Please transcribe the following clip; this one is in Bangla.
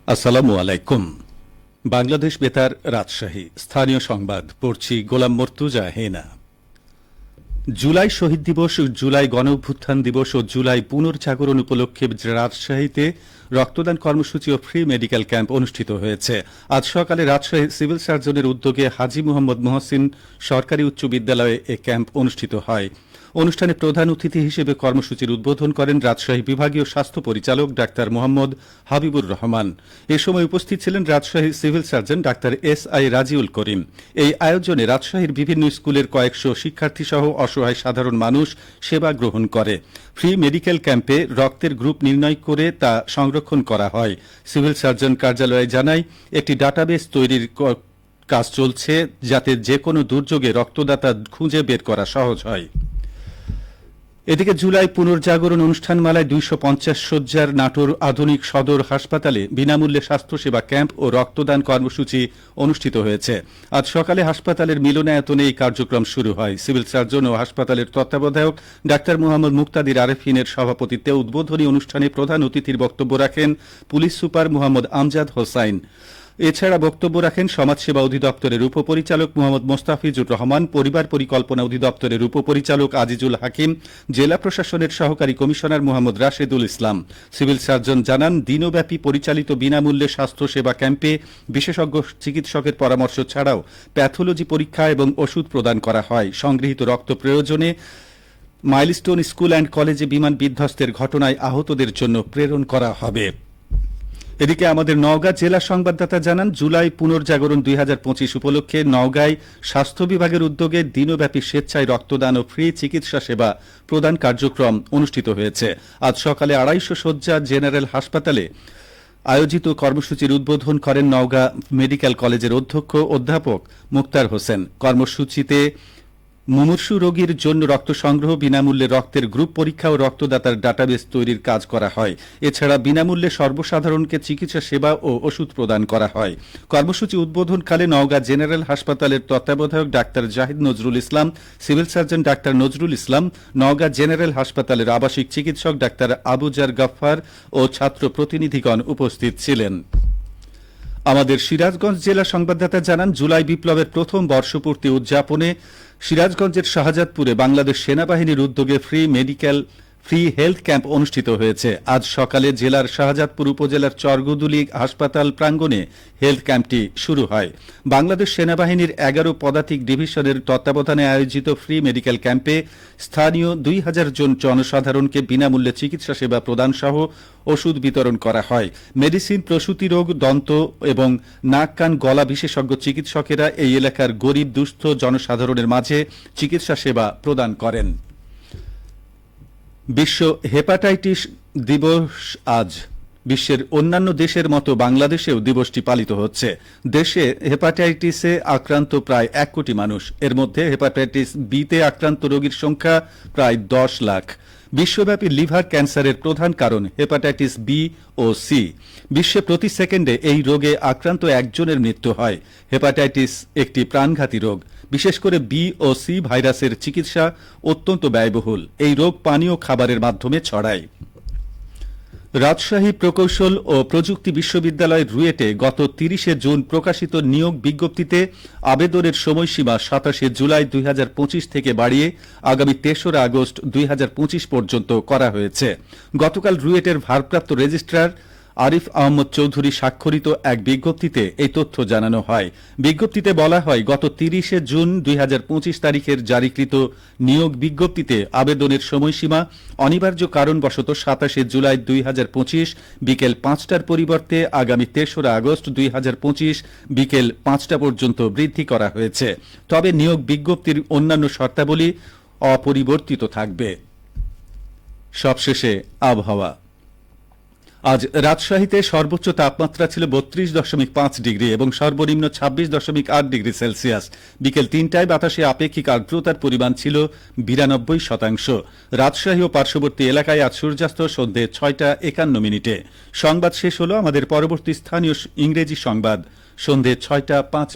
আসসালামু আলাইকুম। বাংলাদেশ বেতার, রাজশাহী। স্থানীয় সংবাদ পড়ছি গোলাম মর্তুজা হেনা। জুলাই শহীদ দিবস, জুলাই গণ অভ্যুত্থান দিবস ও জুলাই পুনর্জাগরণ উপলক্ষে রাজশাহীতে রক্তদান কর্মসূচি ও ফ্রি মেডিকেল ক্যাম্প অনুষ্ঠিত হয়েছে। আজ সকালে রাজশাহী সিভিল সার্জনের উদ্যোগে হাজী মোহাম্মদ মহসিন সরকারি উচ্চ বিদ্যালয়ে এ ক্যাম্প অনুষ্ঠিত হয়। অনুষ্ঠানে প্রধান অতিথি হিসেবে কর্মসূচির উদ্বোধন করেন রাজশাহী বিভাগীয় স্বাস্থ্য পরিচালক ডাক্তার মোহাম্মদ হাবিবুর রহমান। এ সময় উপস্থিত ছিলেন রাজশাহী সিভিল সার্জন ডাক্তার SI রাজিউল করিম। এই আয়োজনে রাজশাহীর বিভিন্ন স্কুলের কয়েকশো শিক্ষার্থী সহ অসহায় সাধারণ মানুষ সেবা গ্রহণ করে। ফ্রি মেডিকেল ক্যাম্পে রক্তের গ্রুপ নির্ণয় করে তা সংরক্ষণ করা হয়। সিভিল সার্জন কার্যালয়ে জানায়, একটি ডাটাবেস তৈরির কাজ চলছে যাতে যে কোনো দুর্যোগে রক্তদাতা খুঁজে বের করা সহজ হয়। এদিকে জুলাই পুনর্জাগরণ অনুষ্ঠানমালায় 250 শয্যার নাটোর আধুনিক সদর হাসপাতালে বিনামূল্যে স্বাস্থ্যসেবা ক্যাম্প ও রক্তদান কর্মসূচি অনুষ্ঠিত হয়েছে। আজ সকালে হাসপাতালের মিলনায়তনে এই কার্যক্রম শুরু হয়। সিভিল সার্জন ও হাসপাতালের তত্ত্বাবধায়ক ডাক্তার মোহাম্মদ মুক্তাদির আরেফিনের সভাপতিত্বে উদ্বোধনী অনুষ্ঠানে প্রধান অতিথির বক্তব্য রাখেন পুলিশ সুপার মোহাম্মদ আমজাদ হোসাইন। এছাড়া বক্তব্য রাখেন সমাজসেবা অধিদপ্তরের উপপরিচালক মোহাম্মদ মোস্তাফিজুর রহমান, পরিবার পরিকল্পনা অধিদপ্তরের উপপরিচালক আজিজুল হাকিম, জেলা প্রশাসনের সহকারী commissioner Mohammad Rashedul Islam. Civil surgeon জানান, দিনব্যাপী পরিচালিত বিনামূল্যে স্বাস্থ্যসেবা ক্যাম্পে বিশেষজ্ঞ চিকিৎসকের পরামর্শ ছাড়াও প্যাথোলজি পরীক্ষা এবং ওষুধ প্রদান করা হয়। সংগৃহীত রক্ত প্রয়োজনে মাইলস্টোন স্কুল অ্যান্ড কলেজে বিমান বিধ্বস্তের ঘটনায় আহতদের জন্য প্রেরণ করা হবে। এদিকে আমাদের নওগাঁ জেলা সংবাদদাতা জানান, জুলাই পুনর্জাগরণ 2025 উপলক্ষে নওগাঁয় স্বাস্থ্য বিভাগের উদ্যোগে দিনব্যাপী স্বেচ্ছায় রক্তদান ও ফ্রি চিকিৎসা সেবা প্রদান কার্যক্রম অনুষ্ঠিত হয়েছে। আজ সকালে 250 শয্যা জেনারেল হাসপাতালে আয়োজিত কর্মসূচির উদ্বোধন করেন নওগাঁ মেডিকেল কলেজের অধ্যক্ষ অধ্যাপক মুক্তার হোসেন। কর্মসূচিতে মুমূর্ষু রোগীর জন্য রক্ত সংগ্রহ, বিনামূল্যে রক্তের গ্রুপ পরীক্ষা ও রক্তদাতার ডাটাবেস তৈরির কাজ করা হয়। এছাড়া বিনামূল্যে সর্বসাধারণকে চিকিৎসা সেবা ও ওষুধ প্রদান করা হয়। কর্মসূচি উদ্বোধনকালে নওগাঁ জেনারেল হাসপাতালের তত্ত্বাবধায়ক doctor Zahid Nazrul Islam, civil surgeon doctor Nazrul Islam, Naogaon general হাসপাতালের আবাসিক চিকিৎসক ডাক্তার আবুজার গাফফার ও ছাত্র প্রতিনিধিগণ উপস্থিত ছিলেন। আমাদের সিরাজগঞ্জ জেলা সংবাদদাতা জানান, জুলাই বিপ্লবের প্রথম বর্ষপূর্তি উদযাপনে সিরাজগঞ্জের শাহজাদপুরে বাংলাদেশ সেনাবাহিনীর উদ্যোগে ফ্রি হেলথ ক্যাম্প অনুষ্ঠিত হয়েছে। আজ সকালে জেলার শাহজাদপুর উপজেলার চরগুদুলি হাসপাতাল প্রাঙ্গণে হেলথ ক্যাম্পটি শুরু হয়। বাংলাদেশ সেনাবাহিনীর 11 পদাতিক ডিভিশনের তত্ত্বাবধানে আয়োজিত ফ্রি মেডিকেল ক্যাম্পে স্থানীয় 2000 জন জনসাধারণকে বিনামূল্যে চিকিৎসা সেবা প্রদান সহ ওষুধ বিতরণ করা হয়। মেডিসিন, প্রসূতি রোগ, দন্ত এবং নাক কান গলা বিশেষজ্ঞ চিকিৎসকেরা এই এলাকার গরিব দুস্থ জনসাধারণের মাঝে চিকিৎসা সেবা প্রদান করেন। বিশ্ব হেপাটাইটিস দিবস আজ। বিশ্বের অন্যান্য দেশের মতো বাংলাদেশেও দিবসটি পালিত হচ্ছে। দেশে হেপাটাইটিসে আক্রান্ত প্রায় 1 কোটি মানুষ। এর মধ্যে হেপাটাইটিস বিতে আক্রান্ত রোগীর সংখ্যা প্রায় 10 লাখ। বিশ্বব্যাপী লিভার ক্যান্সারের প্রধান কারণ হেপাটাইটিস বি ও সি। বিশ্বে প্রতি সেকেন্ডে এই রোগে আক্রান্ত একজনের মৃত্যু হয়। হেপাটাইটিস একটি প্রাণঘাতী রোগ। বিশেষ করে বি ও সি ভাইরাসের চিকিৎসা অত্যন্ত ব্যয়বহুল। এই রোগ পানীয় খাবারের মাধ্যমে ছড়ায়। রাজশাহী প্রকৌশল ও প্রযুক্তি বিশ্ববিদ্যালয়ের রুয়েটে গত 30 জুন প্রকাশিত নিয়োগ বিজ্ঞপ্তিতে আবেদনের সময়সীমা 27 জুলাই 2025 থেকে বাড়িয়ে আগামী 3রা আগস্ট 2025 পর্যন্ত করা হয়েছে। গতকাল রুয়েটের ভারপ্রাপ্ত রেজিস্ট্রার আরিফ আহমদ চৌধুরী স্বাক্ষরিত এক বিজ্ঞপ্তিতে এই তথ্য জানানো হয়। বিজ্ঞপ্তিতে বলা হয়, গত 30 জুন 2025 তারিখের জারিকৃত নিয়োগ বিজ্ঞপ্তিতে আবেদনের সময়সীমা অনিবার্য কারণবশত 27 জুলাই 2025 বিকেল 5টার পরিবর্তে আগামী 3রা আগস্ট 2025 বিকেল 5টা পর্যন্ত বৃদ্ধি করা হয়েছে। তবে নিয়োগ বিজ্ঞপ্তির অন্যান্য শর্তাবলী অপরিবর্তিত থাকবে। সবশেষে আবহাওয়া। আজ রাজশাহীতে সর্বোচ্চ তাপমাত্রা ছিল 32.5 ডিগ্রি এবং সর্বনিম্ন 26.8 ডিগ্রি সেলসিয়াস। বিকেল 3টায় বাতাসে আপেক্ষিক আর্দ্রতার পরিমাণ ছিল 92%। রাজশাহী ও পার্শ্ববর্তী এলাকায় আজ সূর্যাস্ত সন্ধ্যে 6টা51 সংবাদ শেষ হল। আমাদের পরবর্তী স্থানীয় ইংরেজি সংবাদ সন্ধ্যে 6টা 5